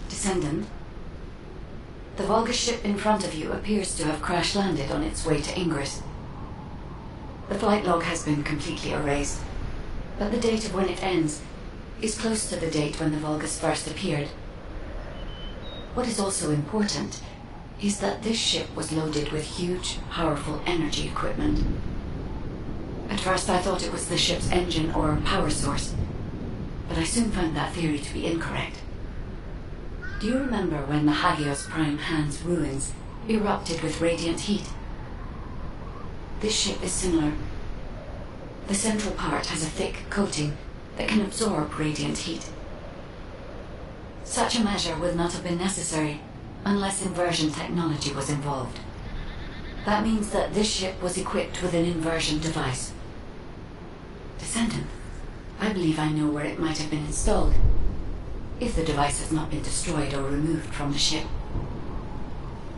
Descendant, the Volga ship in front of you appears to have crash-landed on its way to Ingress. The flight log has been completely erased, but the date of when it ends is close to the date when the Volgas first appeared. What is also important is that this ship was loaded with huge, powerful energy equipment. At first I thought it was the ship's engine or power source, but I soon found that theory to be incorrect. Do you remember when the Hagios Prime Hand's ruins erupted with radiant heat? This ship is similar. The central part has a thick coating that can absorb radiant heat. Such a measure would not have been necessary unless inversion technology was involved. That means that this ship was equipped with an inversion device. Descendant, I believe I know where it might have been installed, if the device has not been destroyed or removed from the ship.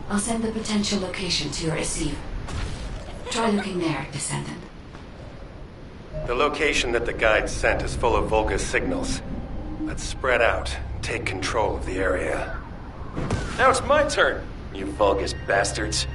I'll send the potential location to your receive. Try looking there, Descendant. The location that the guide sent is full of Volga signals. Let's spread out and take control of the area. Now it's my turn, you Volgas bastards.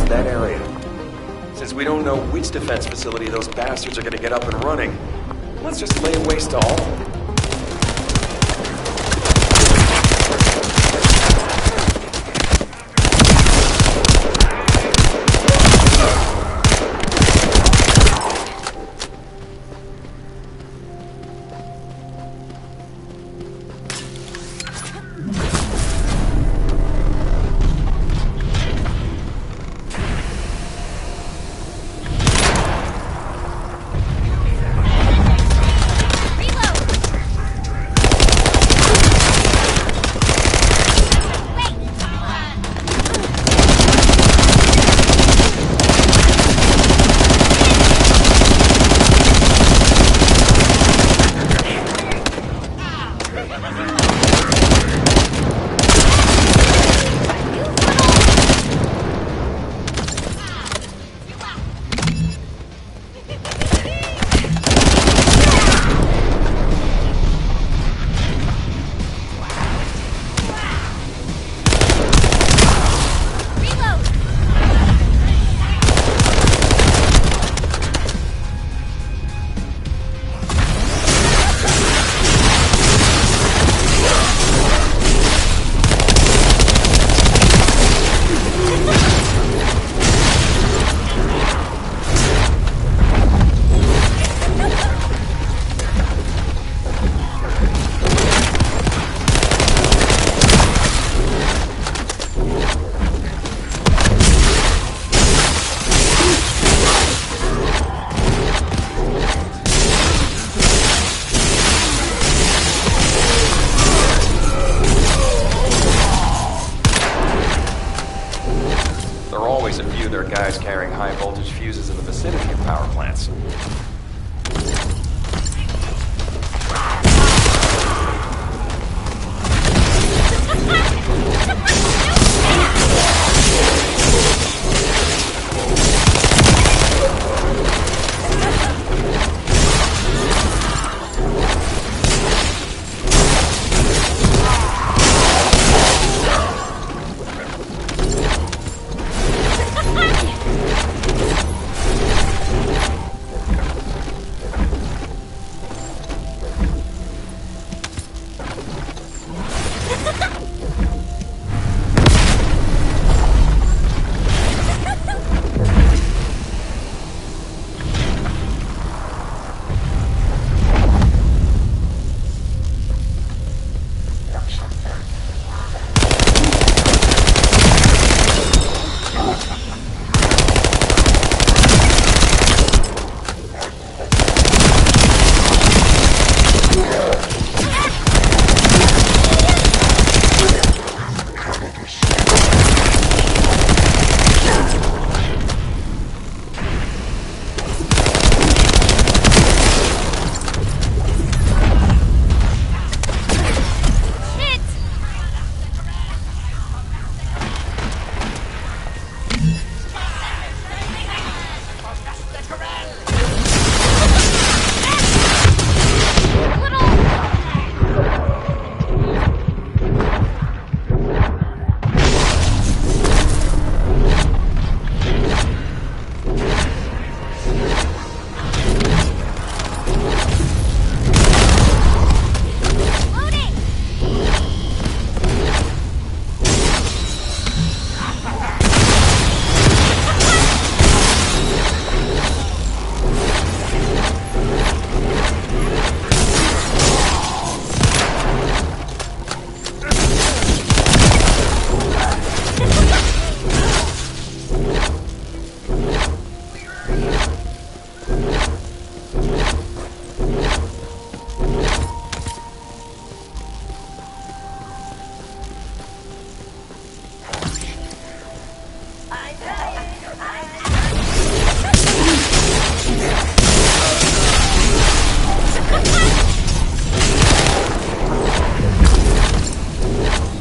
That area. Since we don't know which defense facility those bastards are gonna get up and running, let's just lay waste to all of them. repairing high-voltage fuses in the vicinity of power plants.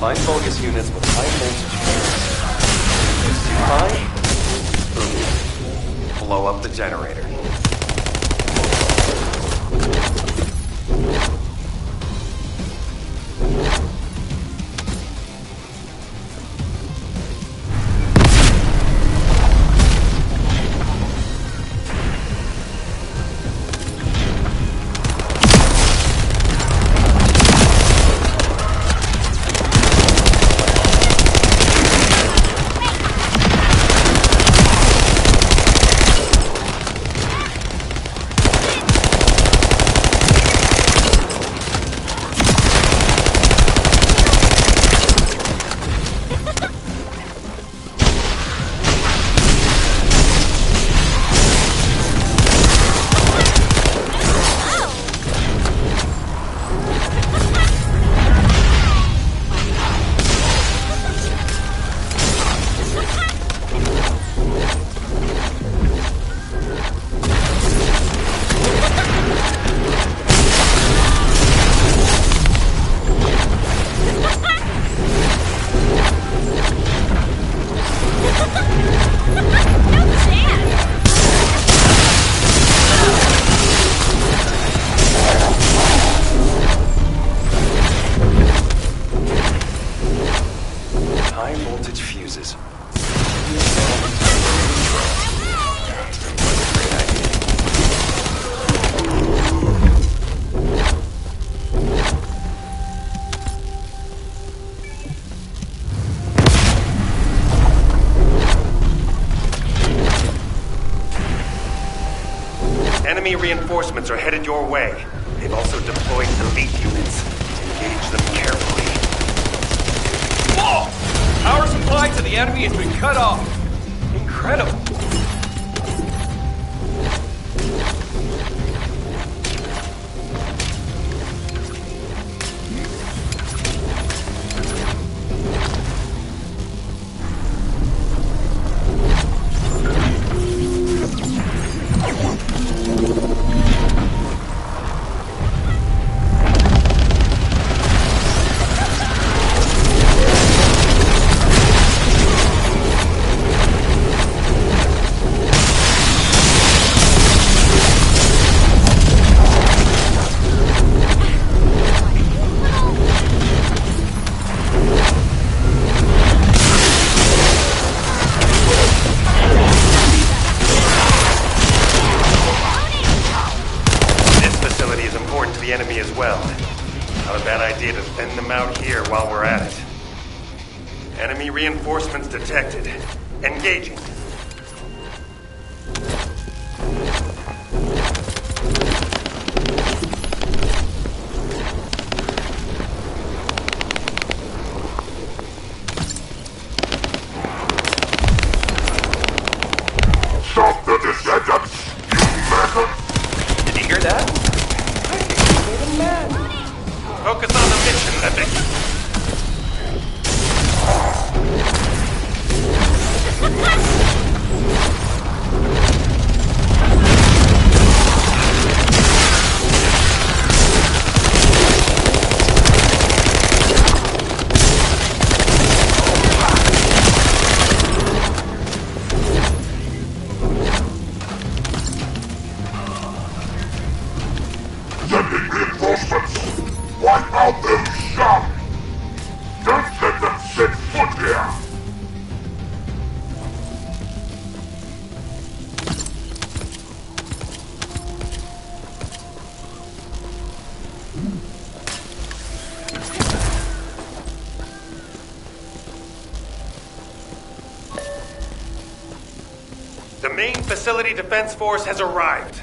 Find bogus units with high voltage fuses. It's too high? Boom. Blow up the generator. High voltage fuses. Enemy reinforcements are headed your way. They've also deployed elite units. Engage them carefully. Whoa! Power supply to the enemy has been cut off. Incredible. while we're at it. Enemy reinforcements detected. Engaging. Stop the descendants, you maggot! Did you hear that? I think he made him mad. Focus on the mission, Epic. Sending reinforcements! Wipe out them scum! Don't let them set foot here! The main facility defense force has arrived.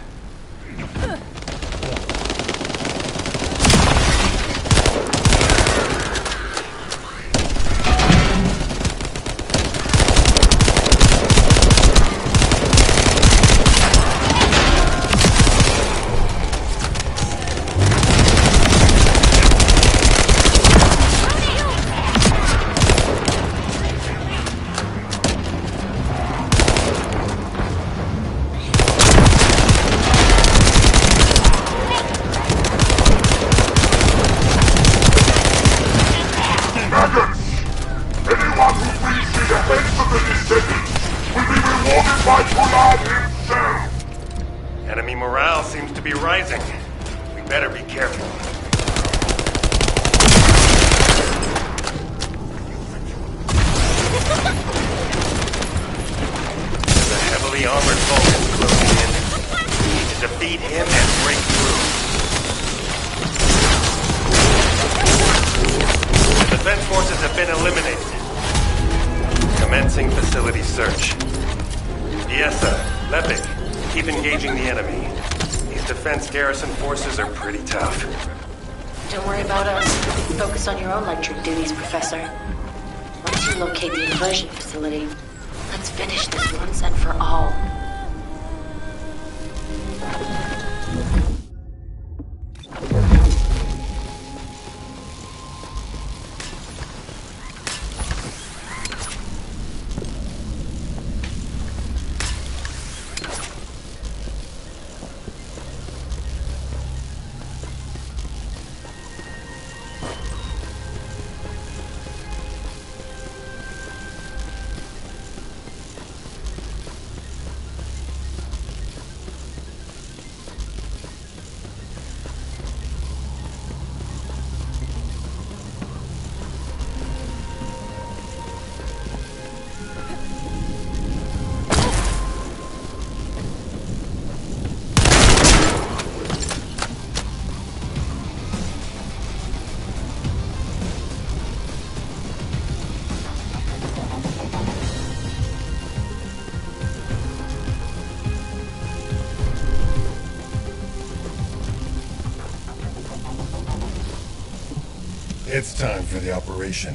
Anyone who brings me the heads of the descendants will be rewarded by Pollard himself! Enemy morale seems to be rising. We better be careful. There's a heavily armored Vulcan closing in. We need to defeat him and break through. The defense forces have been eliminated. Commencing facility search. Diessa, Lepic, keep engaging the enemy. These defense garrison forces are pretty tough. Don't worry about us. Focus on your own lecture duties, Professor. Once you locate the inversion facility, let's finish this once and for all. It's time for the operation.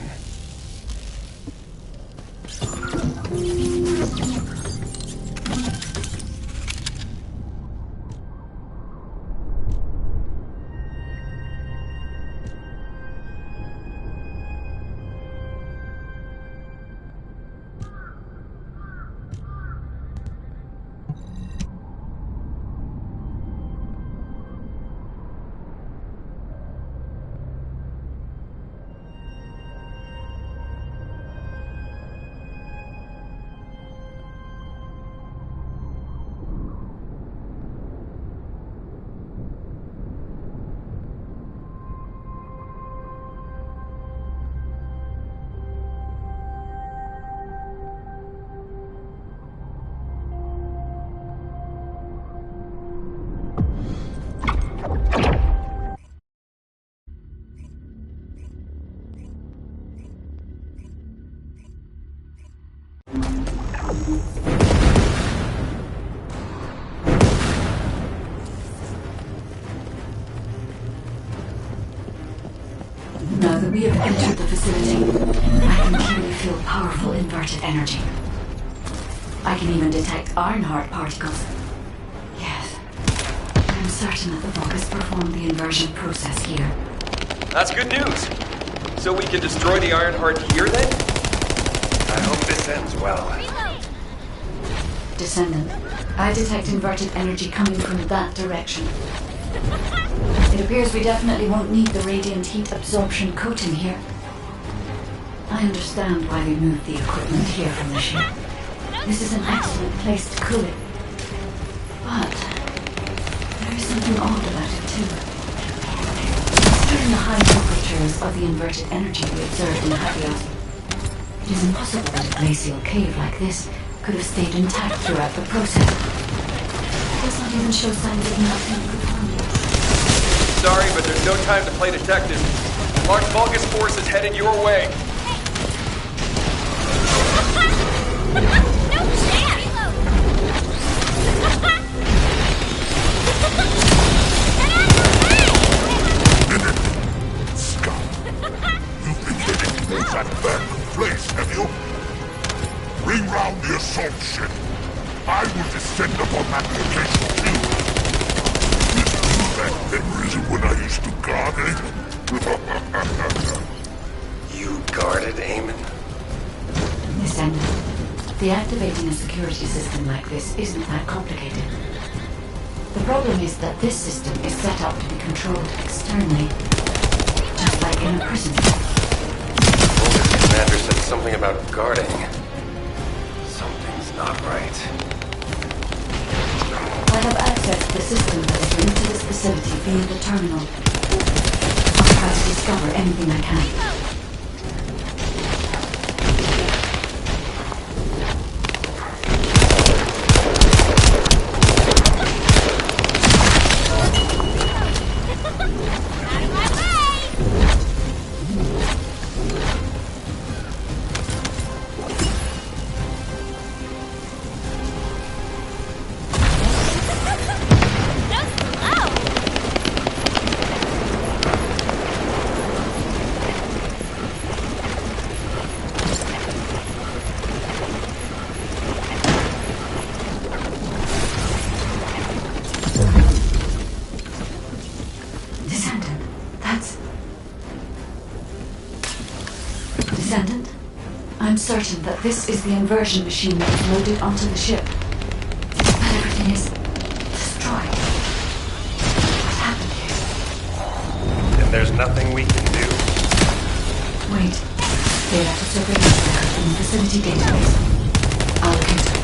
Now that we have entered the facility, I can clearly feel powerful inverted energy. I can even detect Ironheart particles. Yes, I'm certain that the Vulgus performed the inversion process here. That's good news. So we can destroy the Ironheart here then? I hope this ends well. Descendant, I detect inverted energy coming from that direction. It appears we definitely won't need the radiant heat absorption coating here. I understand why they moved the equipment here from the ship. This is an excellent place to cool it. But there is something odd about it too. Considering the high temperatures of the inverted energy we observed in Hagios, it is impossible that a glacial cave like this could have stayed intact throughout the process. It does not even show signs of melting or forming. Sorry, but there's no time to play detective. Large Vulgus force is headed your way. Scum! You've been getting towards that abandoned place, have you? Bring round the assault ship. I will descend upon that location too. That memories of when I used to guard it. You guarded Eamon? Descendant, deactivating a security system like this isn't that complicated. The problem is that this system is set up to be controlled externally, just like in a prison. Vulgus commander said something about guarding. Something's not right. I have access to the system that is linked to this facility via the terminal. I'll try to discover anything I can. Descendant, I'm certain that this is the inversion machine that was loaded onto the ship. But everything is destroyed. What happened here? And there's nothing we can do? Wait. They left a surveillance record in the facility database. I'll look into it.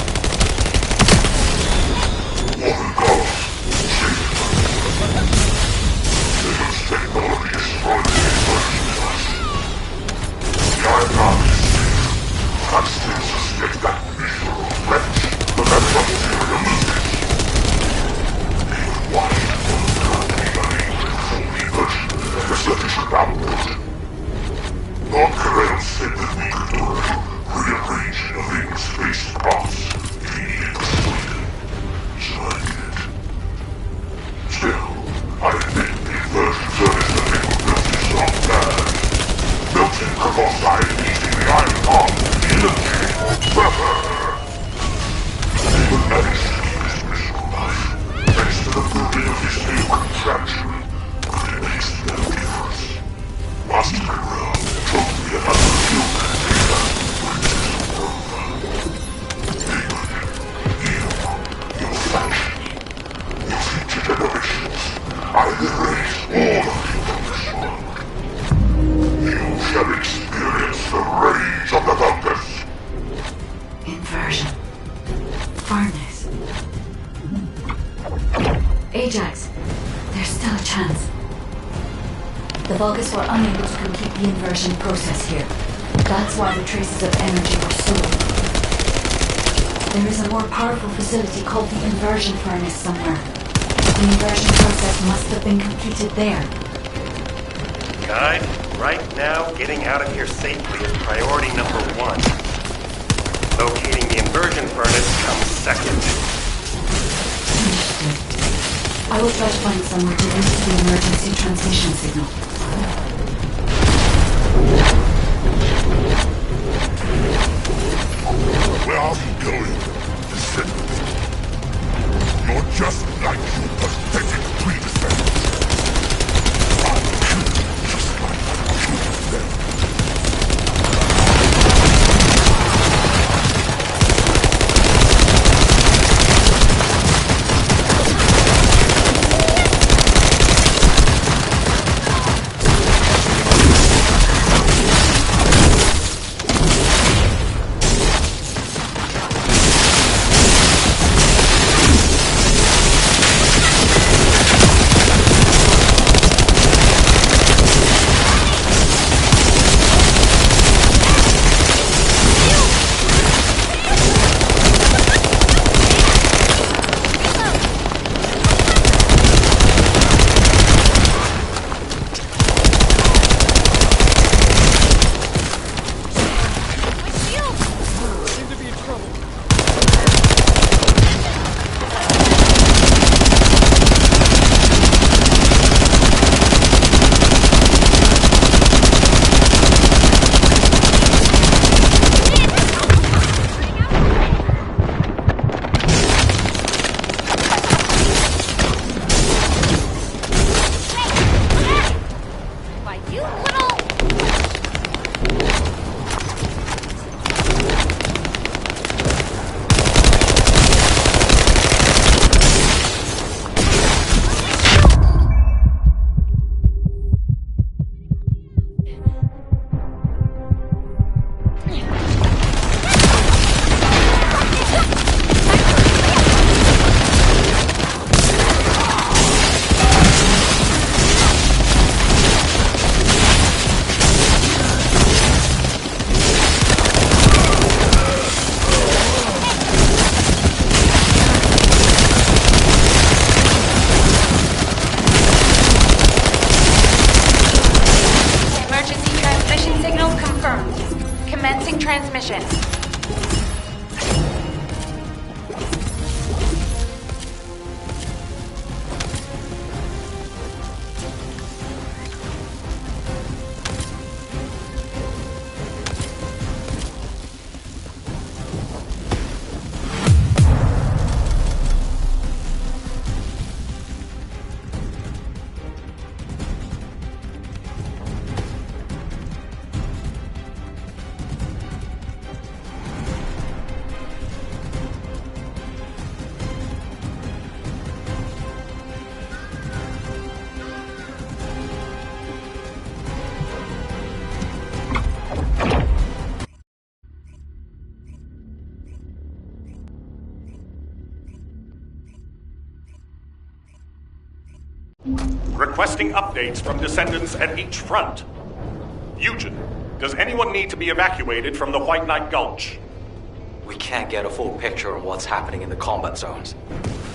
The Vulgus were unable to complete the inversion process here. That's why the traces of energy were so weak. There is a more powerful facility called the inversion furnace somewhere. The inversion process must have been completed there. Guide, right now, getting out of here safely is priority number 1. Locating the inversion furnace comes second. I will try to find somewhere to link to the emergency transmission signal. Where are you going? Descendants. You're just like your pathetic predecessors. I'll kill you just like I killed them. Transmission. Requesting updates from descendants at each front. Eugen, does anyone need to be evacuated from the White Knight Gulch? We can't get a full picture of what's happening in the combat zones.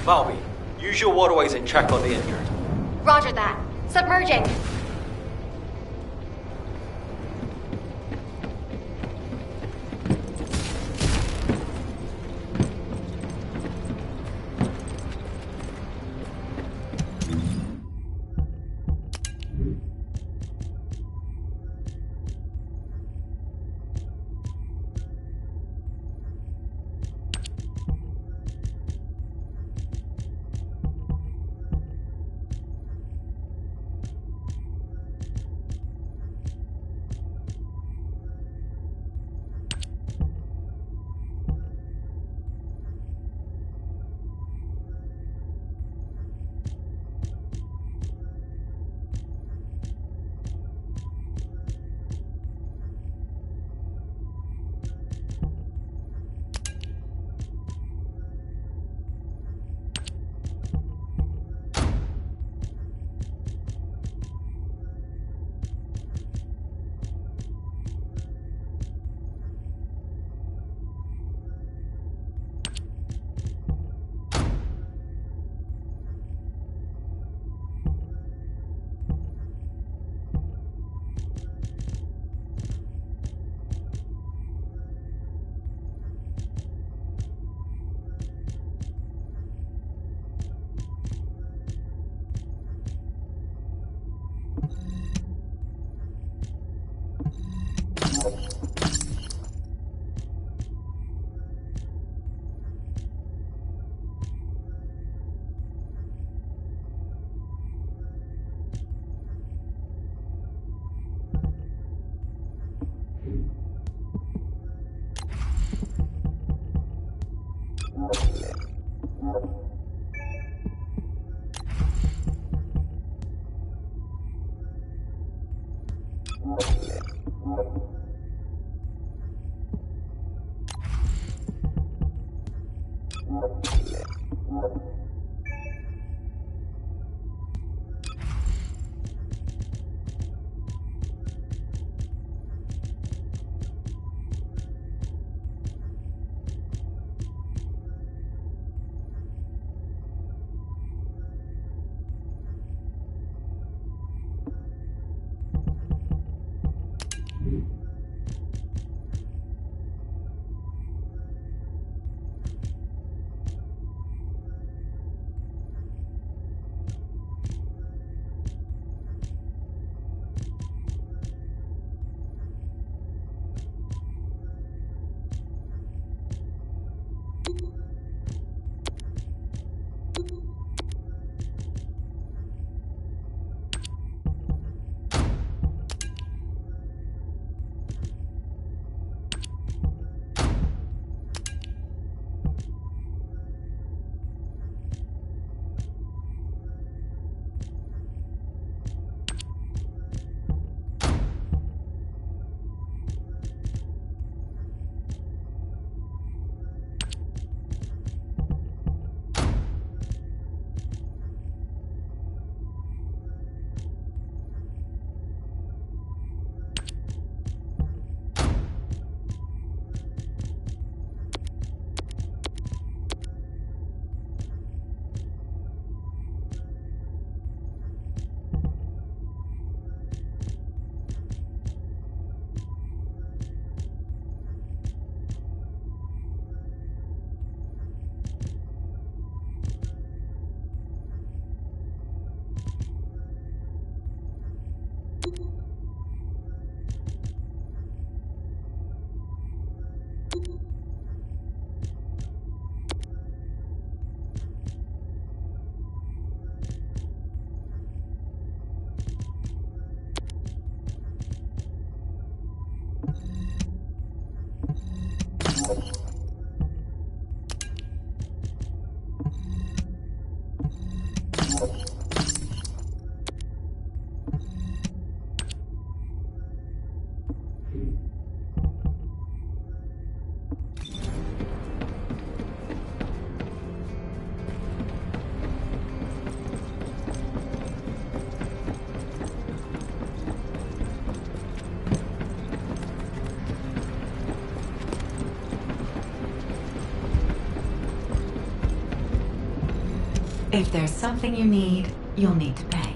Malby, use your waterways and check on the injured. Roger that. Submerging. If there's something you need, you'll need to pay.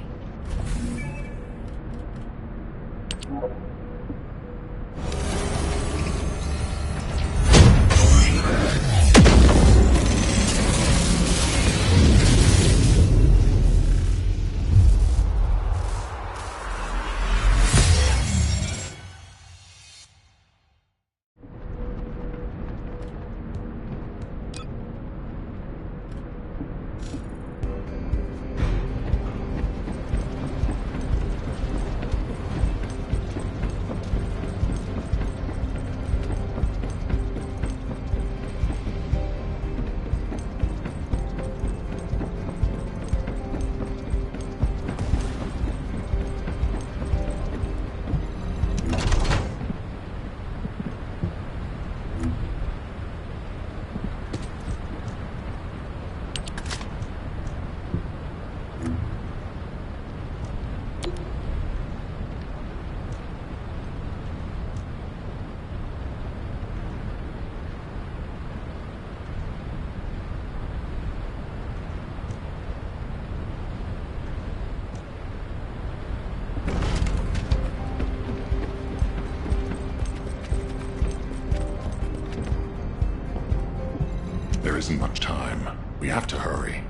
There isn't much time. We have to hurry.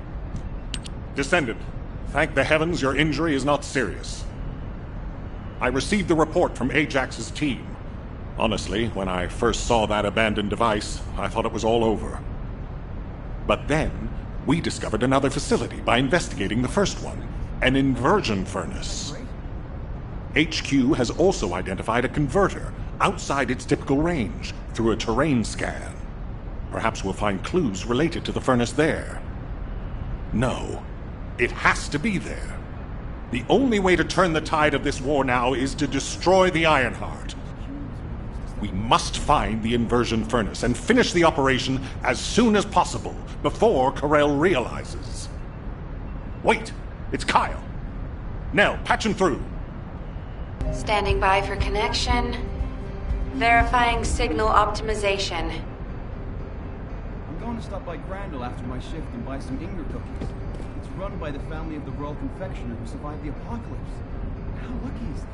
Descendant, thank the heavens your injury is not serious. I received the report from Ajax's team. Honestly, when I first saw that abandoned device, I thought it was all over. But then, we discovered another facility by investigating the first one, an inversion furnace. HQ has also identified a converter outside its typical range through a terrain scan. Perhaps we'll find clues related to the furnace there. No, it has to be there. The only way to turn the tide of this war now is to destroy the Ironheart. We must find the inversion furnace and finish the operation as soon as possible, before Corell realizes. Wait, it's Kyle. Nell, patch him through. Standing by for connection. Verifying signal optimization. I'm going to stop by Grandel after my shift and buy some Inger cookies. It's run by the family of the Royal Confectioner who survived the apocalypse. How lucky is that?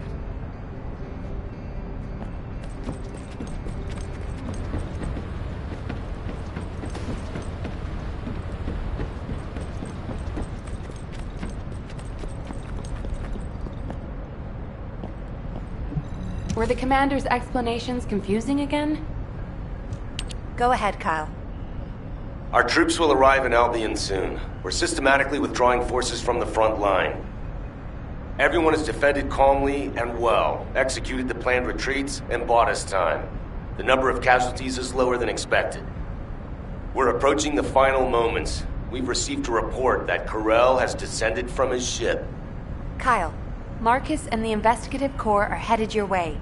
Were the commander's explanations confusing again? Go ahead, Kyle. Our troops will arrive in Albion soon. We're systematically withdrawing forces from the front line. Everyone has defended calmly and well, executed the planned retreats, and bought us time. The number of casualties is lower than expected. We're approaching the final moments. We've received a report that Corell has descended from his ship. Kyle, Marcus and the Investigative Corps are headed your way.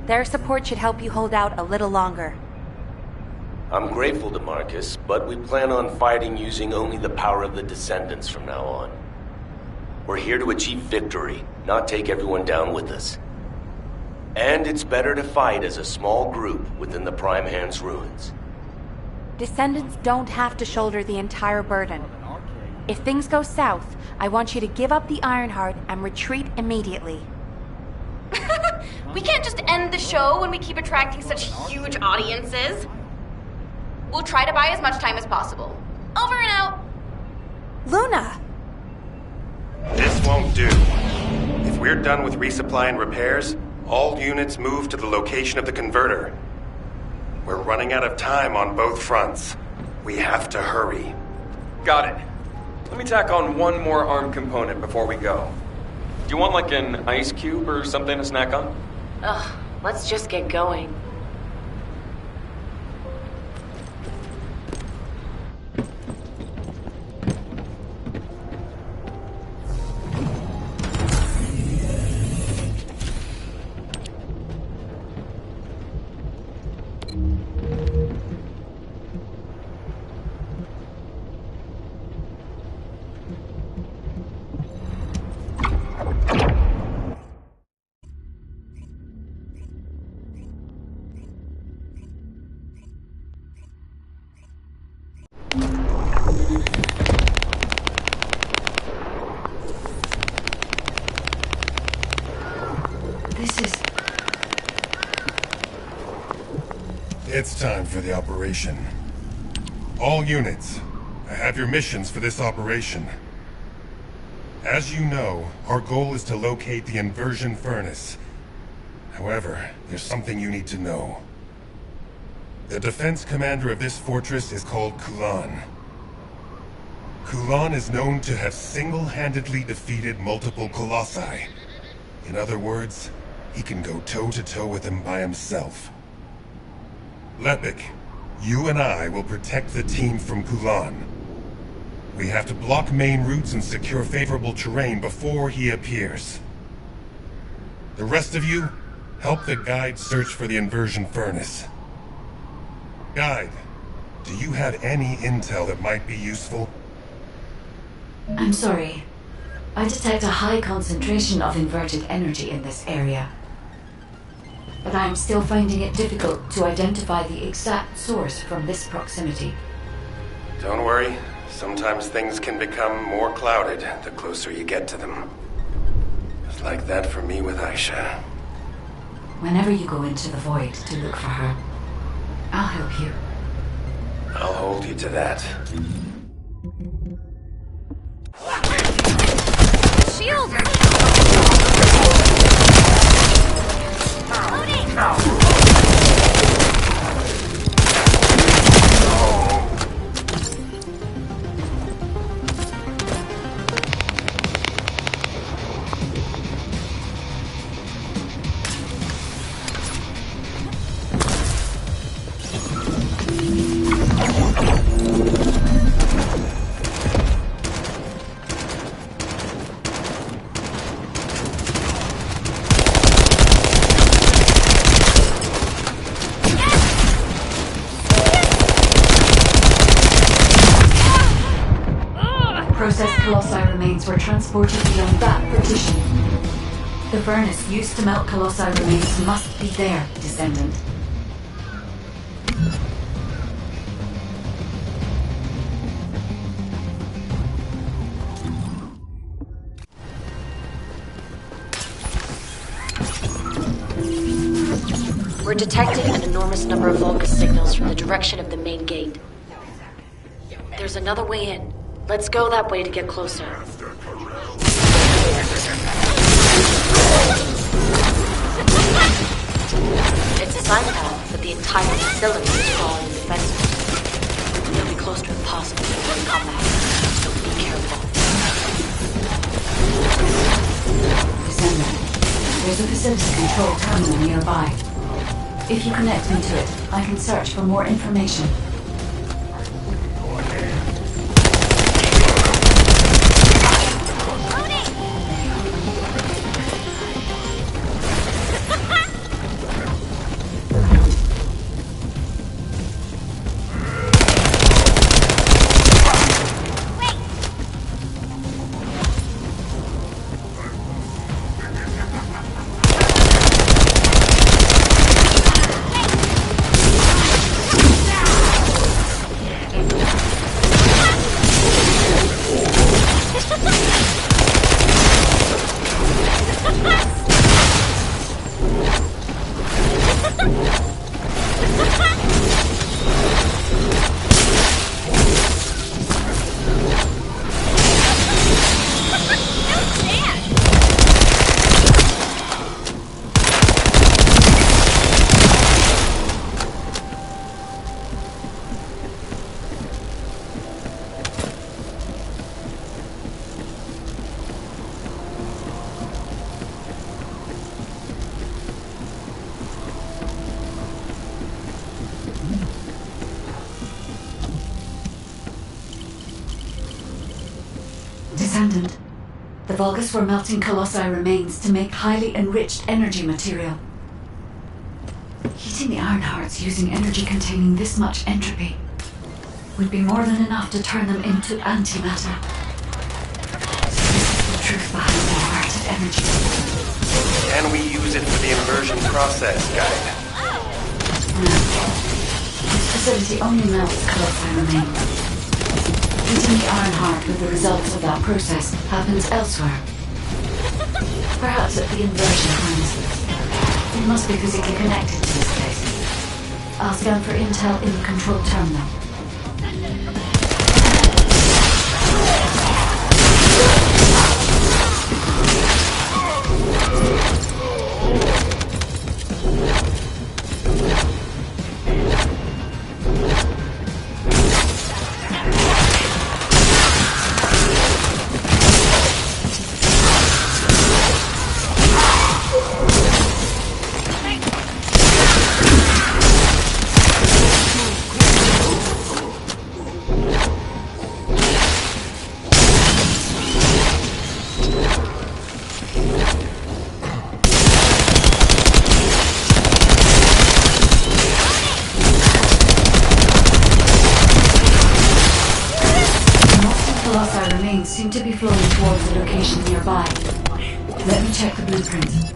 Their support should help you hold out a little longer. I'm grateful to Marcus, but we plan on fighting using only the power of the Descendants from now on. We're here to achieve victory, not take everyone down with us. And it's better to fight as a small group within the Prime Hand's ruins. Descendants don't have to shoulder the entire burden. If things go south, I want you to give up the Ironheart and retreat immediately. We can't just end the show when we keep attracting such huge audiences. We'll try to buy as much time as possible. Over and out. Luna! This won't do. If we're done with resupply and repairs, all units move to the location of the converter. We're running out of time on both fronts. We have to hurry. Got it. Let me tack on one more arm component before we go. Do you want like an ice cube or something to snack on? Ugh, let's just get going. It's time for the operation. All units, I have your missions for this operation. As you know, our goal is to locate the inversion furnace. However, there's something you need to know. The defense commander of this fortress is called Kulan. Kulan is known to have single-handedly defeated multiple colossi. In other words, he can go toe-to-toe with them by himself. Lepik, you and I will protect the team from Kulan. We have to block main routes and secure favorable terrain before he appears. The rest of you, help the guide search for the inversion furnace. Guide, do you have any intel that might be useful? I'm sorry. I detect a high concentration of inverted energy in this area. But I'm still finding it difficult to identify the exact source from this proximity. Don't worry. Sometimes things can become more clouded the closer you get to them. It's like that for me with Aisha. Whenever you go into the void to look for her, I'll help you. I'll hold you to that. Shield! Processed colossi remains were transported beyond that partition. The furnace used to melt colossi remains must be there, Descendant. We're detecting an enormous number of Vulgus signals from the direction of the main gate. There's another way in. Let's go that way to get closer. It's a side path, but the entire facility is crawling and defensive. It'll be close to impossible to combat, so be careful. Descendant, there's a facility control terminal nearby. If you connect me to it, I can search for more information. Descendant, the Vulgus were melting colossi remains to make highly enriched energy material. Heating the iron hearts using energy containing this much entropy would be more than enough to turn them into antimatter. So this is the truth behind the inverted energy. Can we use it for the inversion process, Guide? No. This facility only melts calcite remains. Heating the iron heart with the results of that process happens elsewhere. Perhaps at the inversion harnesses. It must be physically connected to this place. I'll scan for intel in the control terminal. Seem to be flowing towards a location nearby. Let me check the blueprint.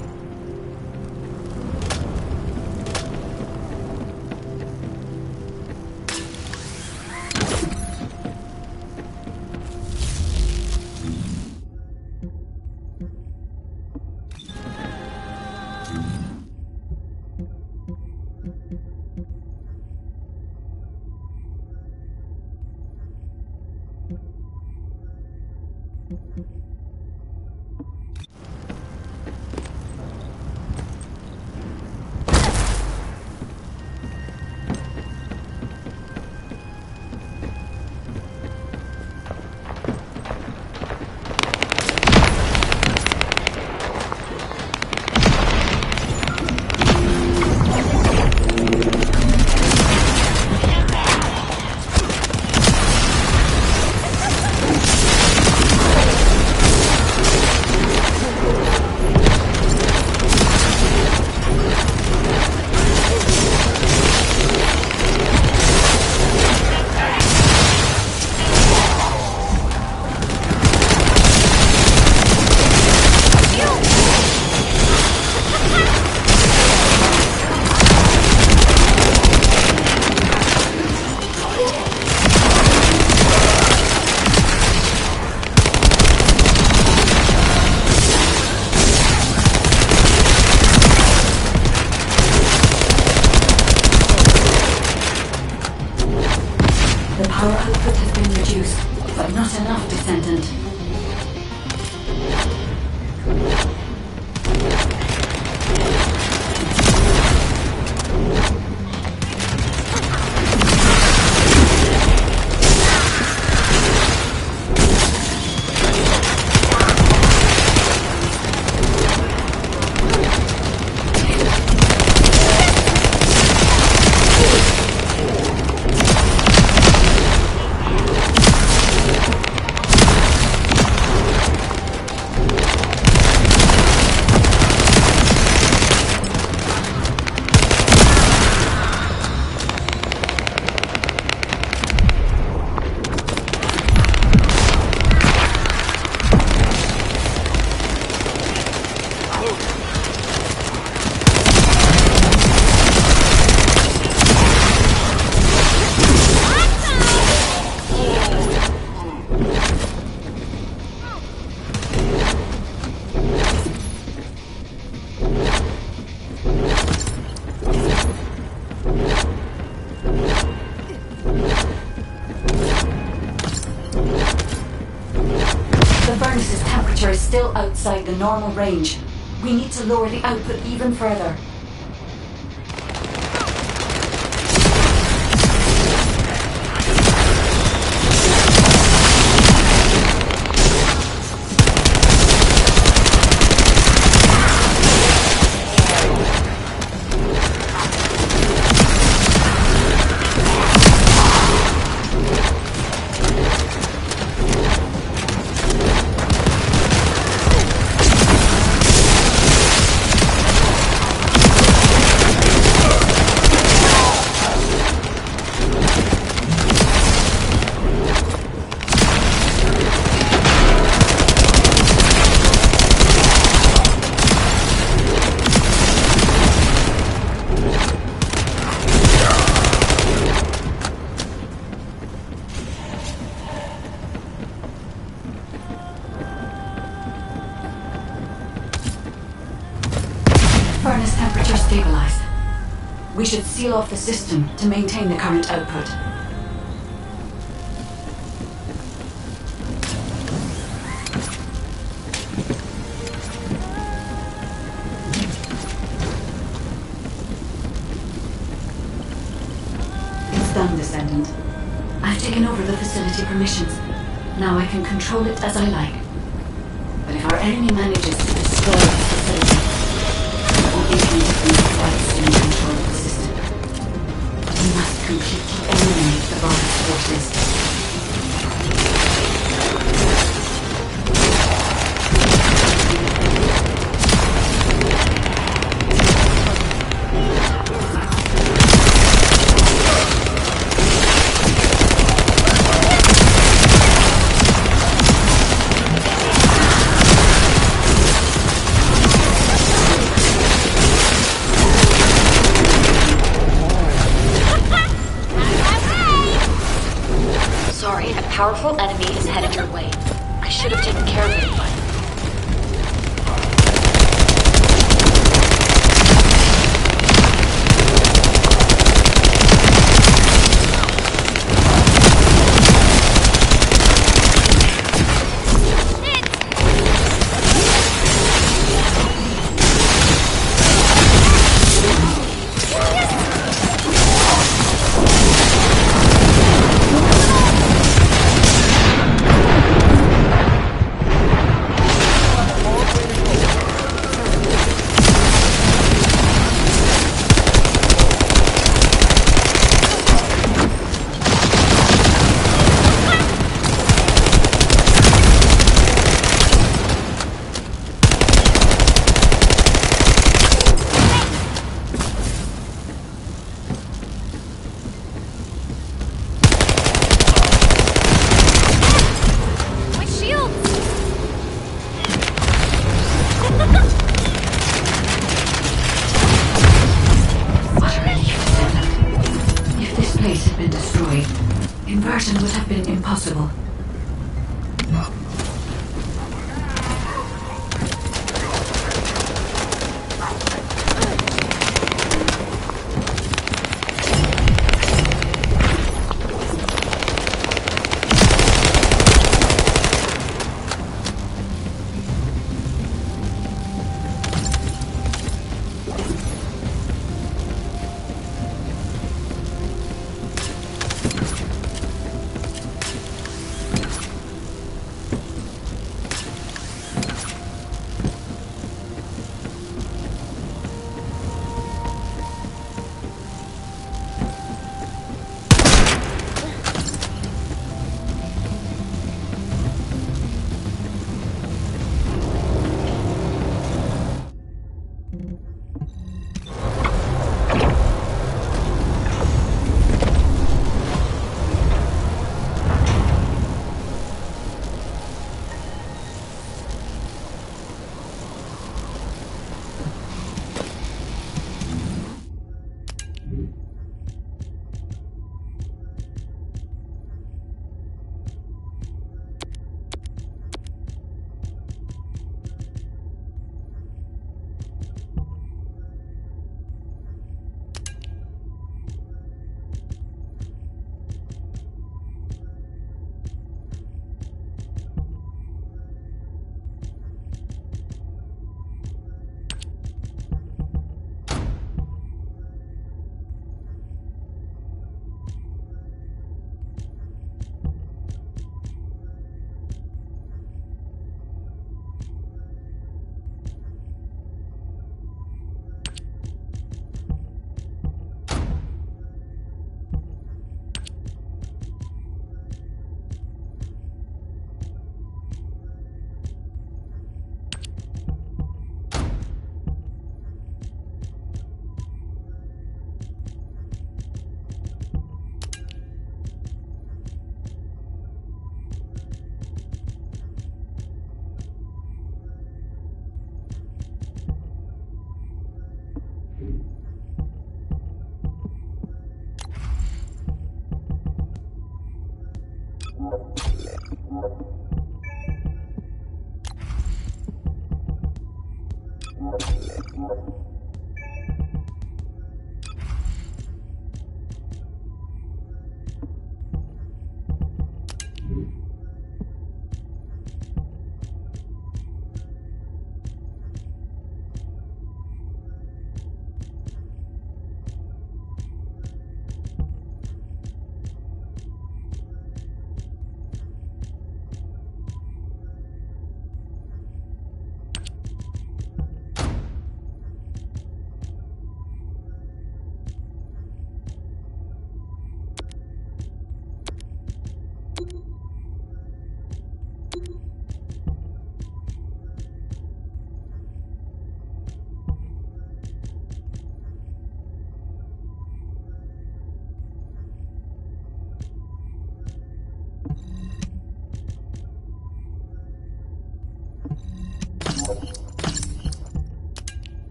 The power output has been reduced, but not enough, Descendant. Is still outside the normal range. We need to lower the output even further. We should seal off the system to maintain the current output. It's done, Descendant. I've taken over the facility permissions. Now I can control it as I like. But if our enemy manages to destroy the facility, it will give me different rights in control of the system. We must completely eliminate the Vulgus forces. A powerful enemy is headed your way. I should have taken care of it, but... Inversion would have been impossible.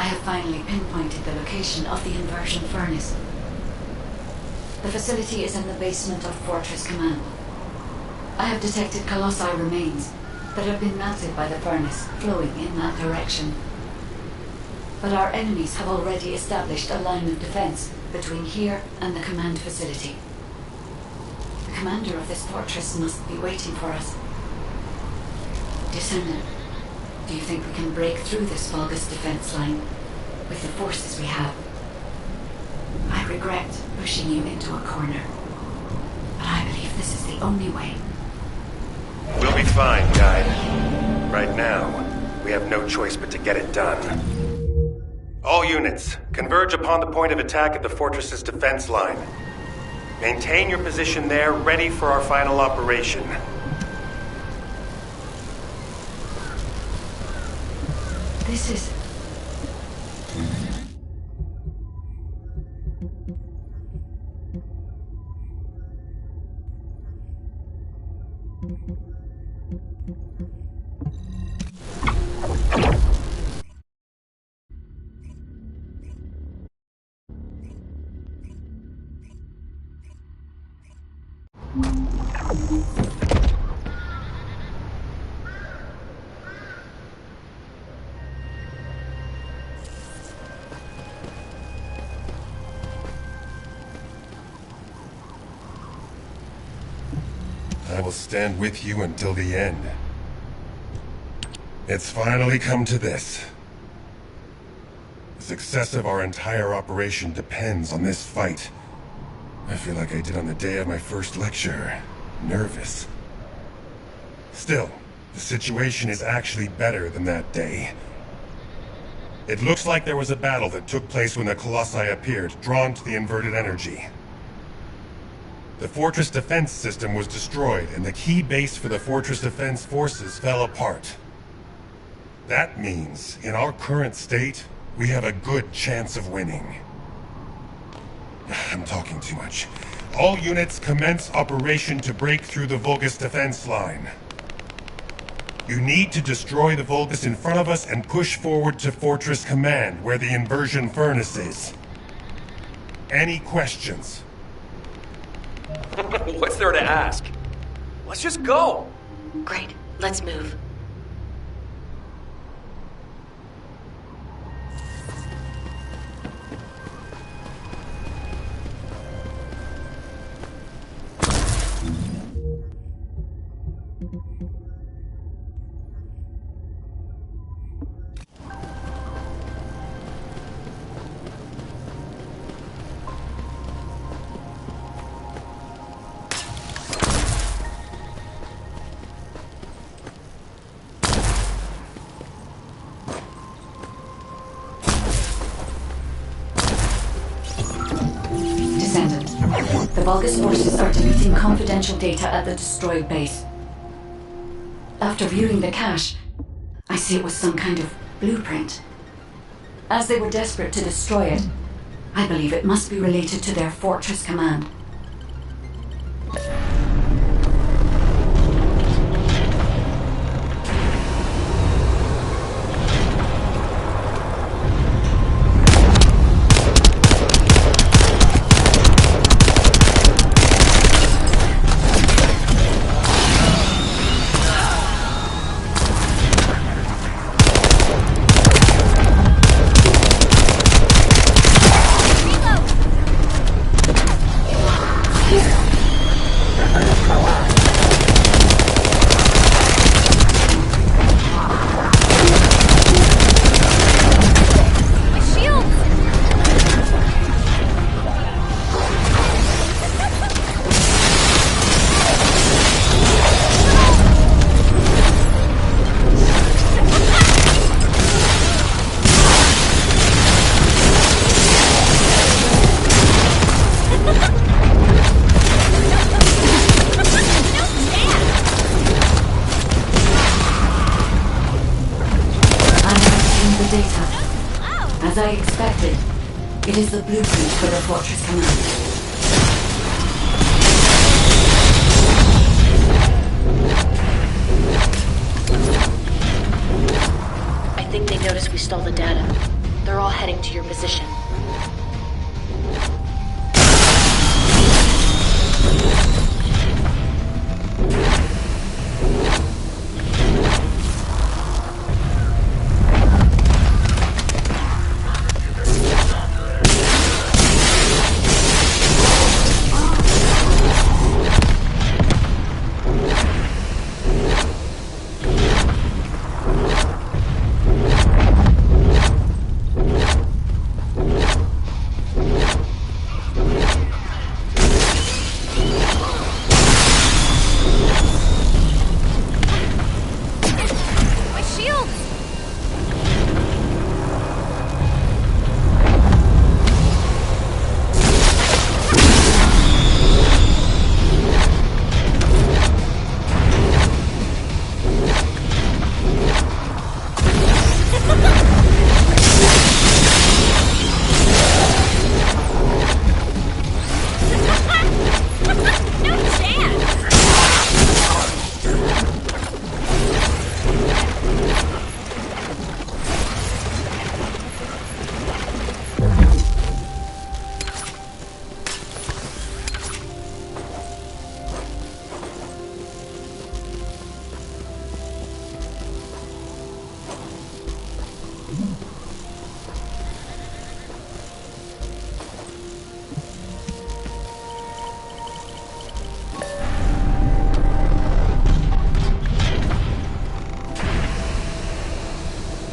have finally pinpointed the location of the inversion furnace. The facility is in the basement of Fortress Command. I have detected colossi remains that have been melted by the furnace, flowing in that direction. But our enemies have already established a line of defense between here and the command facility. The commander of this fortress must be waiting for us. Descendant, do you think we can break through this Vulgus defense line with the forces we have? I regret pushing you into a corner, but I believe this is the only way. We'll be fine, Guide. Right now, we have no choice but to get it done. All units, converge upon the point of attack at the fortress's defense line. Maintain your position there, ready for our final operation. This is... I will stand with you until the end. It's finally come to this. The success of our entire operation depends on this fight. I feel like I did on the day of my first lecture. Nervous. Still, the situation is actually better than that day. It looks like there was a battle that took place when the Colossi appeared, drawn to the inverted energy. The fortress defense system was destroyed, and the key base for the fortress defense forces fell apart. That means, in our current state, we have a good chance of winning. I'm talking too much. All units commence operation to break through the Vulgus defense line. You need to destroy the Vulgus in front of us and push forward to Fortress Command, where the inversion furnace is. Any questions? What's there to ask? Let's just go! Great, let's move. The Vulgus forces are deleting confidential data at the destroyed base. After viewing the cache, I see it was some kind of blueprint. As they were desperate to destroy it, I believe it must be related to their fortress command. As I expected, it is the blueprint for the Fortress Command. I think they noticed we stole the data. They're They're all heading to your position.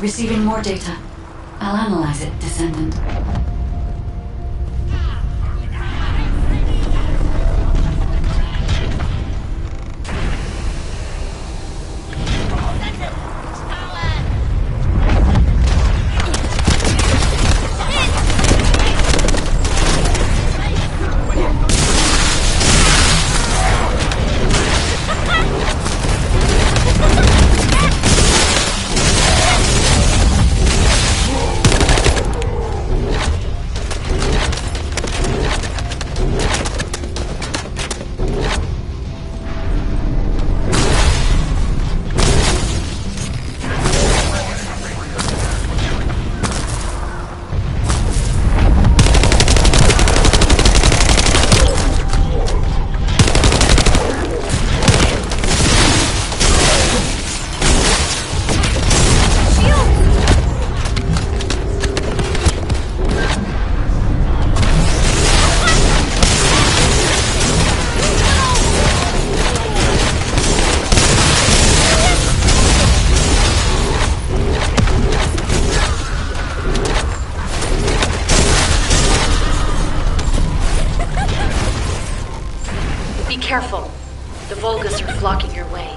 Receiving more data. I'll analyze it, Descendant. Careful. The Vulgus are blocking your way.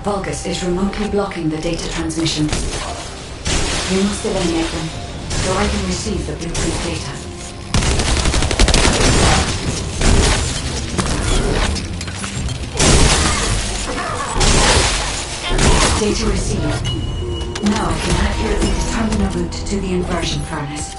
Vulgus is remotely blocking the data transmission. We must eliminate them, so I can receive the blueprint data. Data received. Now I can accurately determine a route to the inversion furnace.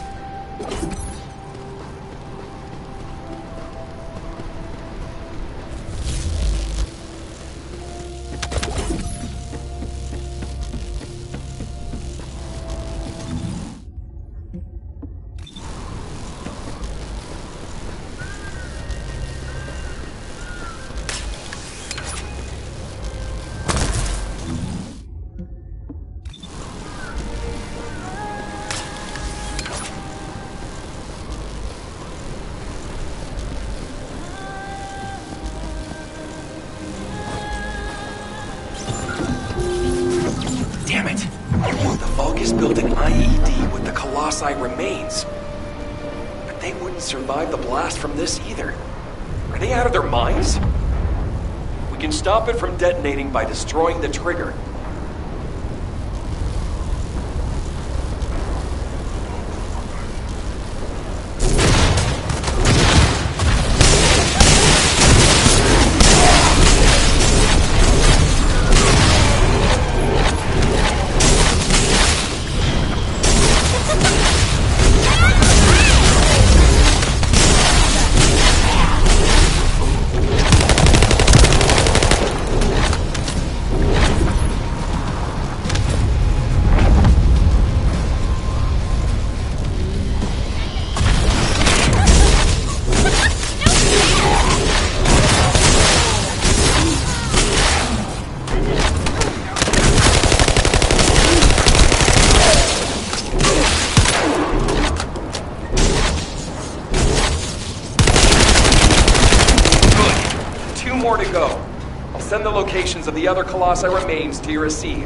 The Vulgus built an IED with the Colossi remains. But they wouldn't survive the blast from this either. Are they out of their minds? We can stop it from detonating by destroying the trigger. More to go. I'll send the locations of the other Colossi remains to your receive.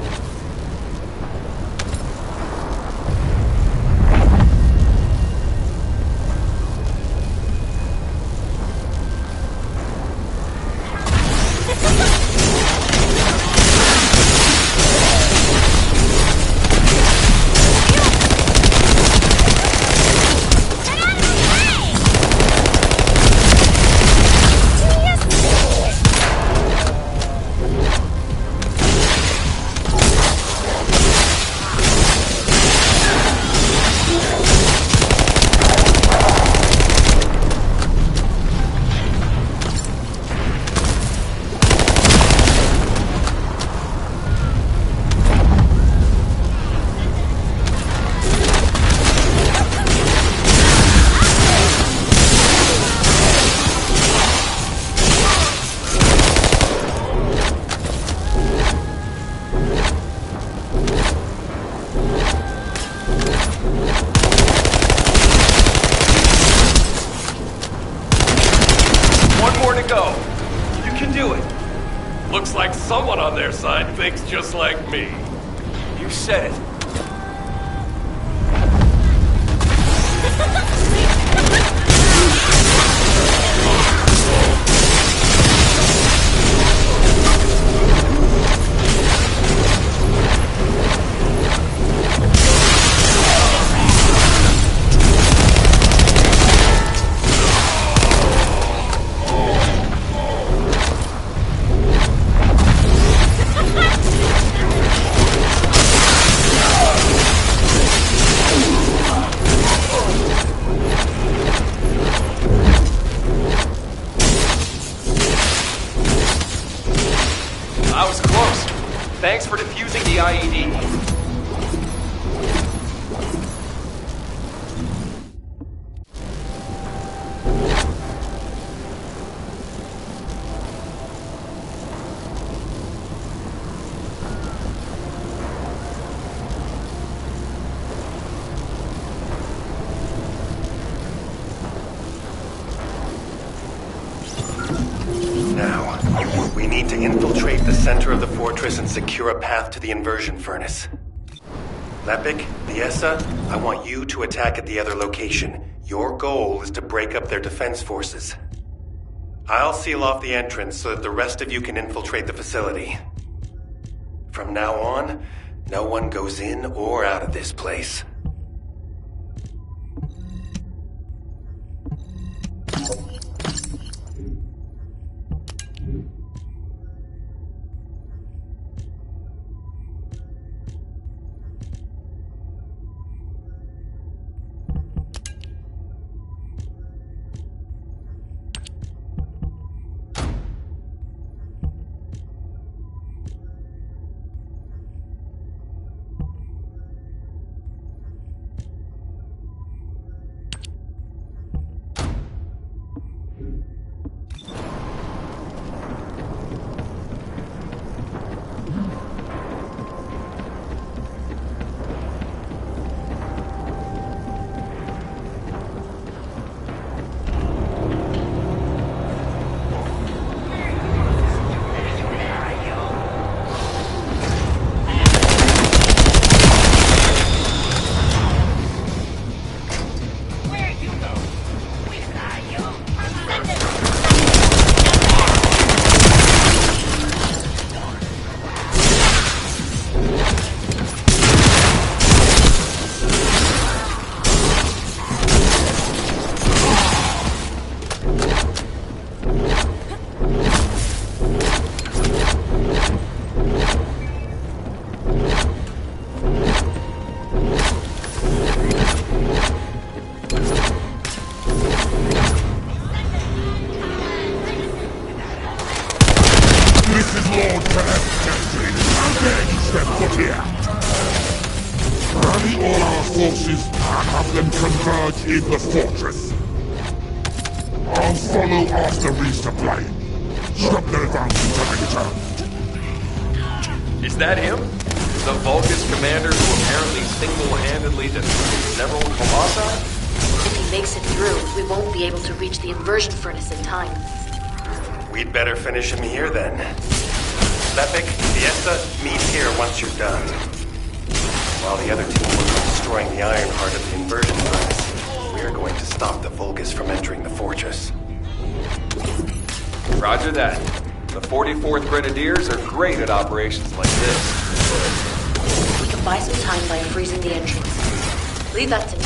Go. You can do it. Looks like someone on their side thinks just like me. You said it. I was close. Thanks for defusing the IED. Now, we need to infiltrate the center of the fortress and secure a path to the inversion furnace. Lepik, Viesa, I want you to attack at the other location. Your goal is to break up their defense forces. I'll seal off the entrance so that the rest of you can infiltrate the facility. From now on, no one goes in or out of this place. Lord Telepathy, how dare you step foot here? Rally all our forces and have them converge in the fortress. I'll follow after resupplying. Stop their advance until I return. Is that him? The Vulgus commander who apparently single-handedly defeated several Colossi? If he makes it through, we won't be able to reach the inversion furnace in time. We'd better finish him here then. Lepic, Fiesta, meet here once you're done. While the other team works on destroying the iron heart of the inversion furnace, we're going to stop the Vulgus from entering the fortress. Roger that. The 44th Grenadiers are great at operations like this. We can buy some time by freezing the entrance. Leave that to me.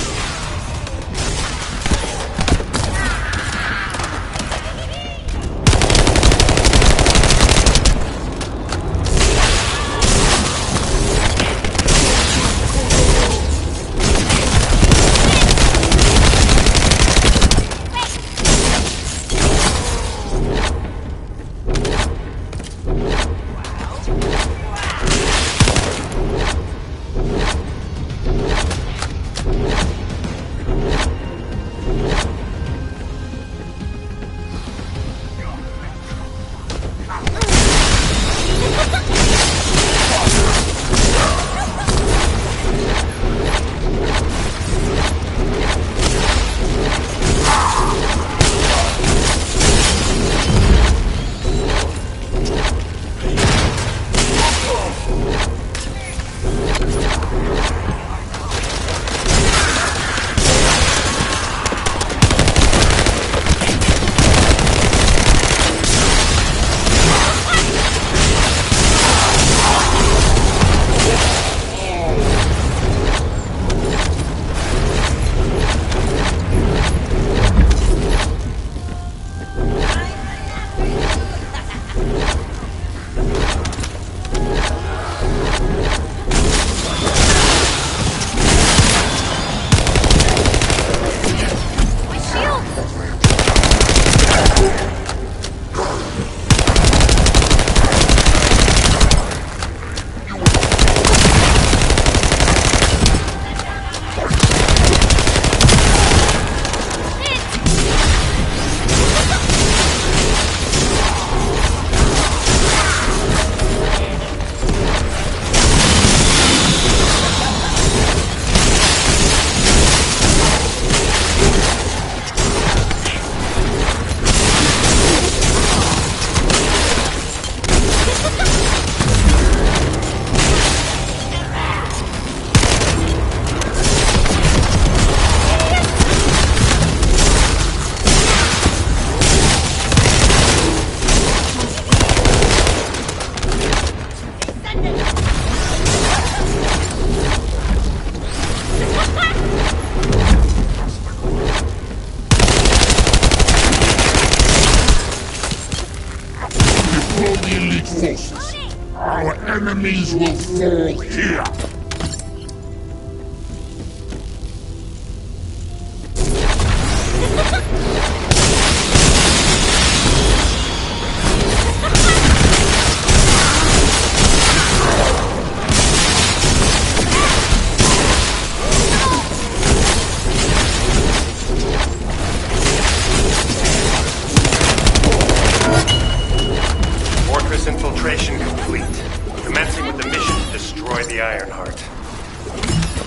Our enemies will fall here! Fortress infiltration complete. Commencing with the mission to destroy the Ironheart.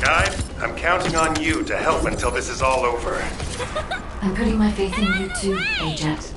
Guide, I'm counting on you to help until this is all over. I'm putting my faith in you too, Ajax.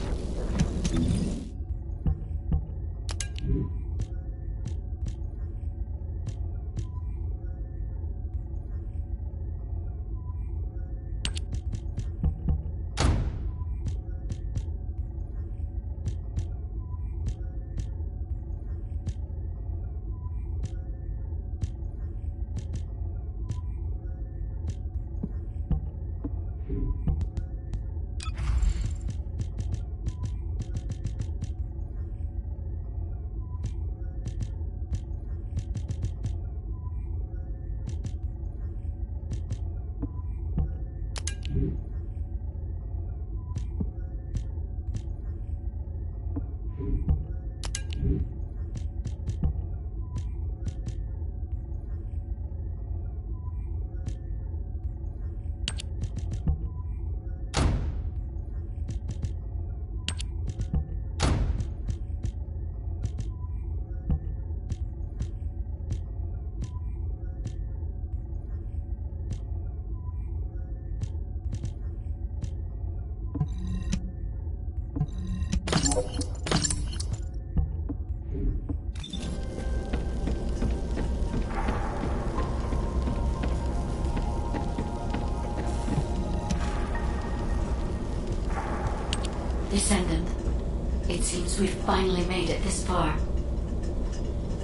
It seems we've finally made it this far.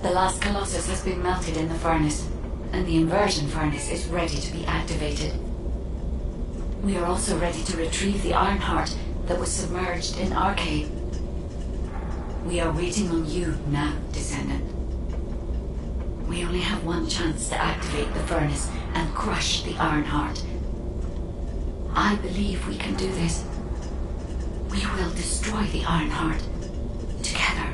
The last Colossus has been melted in the furnace, and the inversion furnace is ready to be activated. We are also ready to retrieve the Ironheart that was submerged in Arcade. We are waiting on you now, Descendant. We only have one chance to activate the furnace and crush the Ironheart. I believe we can do this. We will destroy the Ironheart together.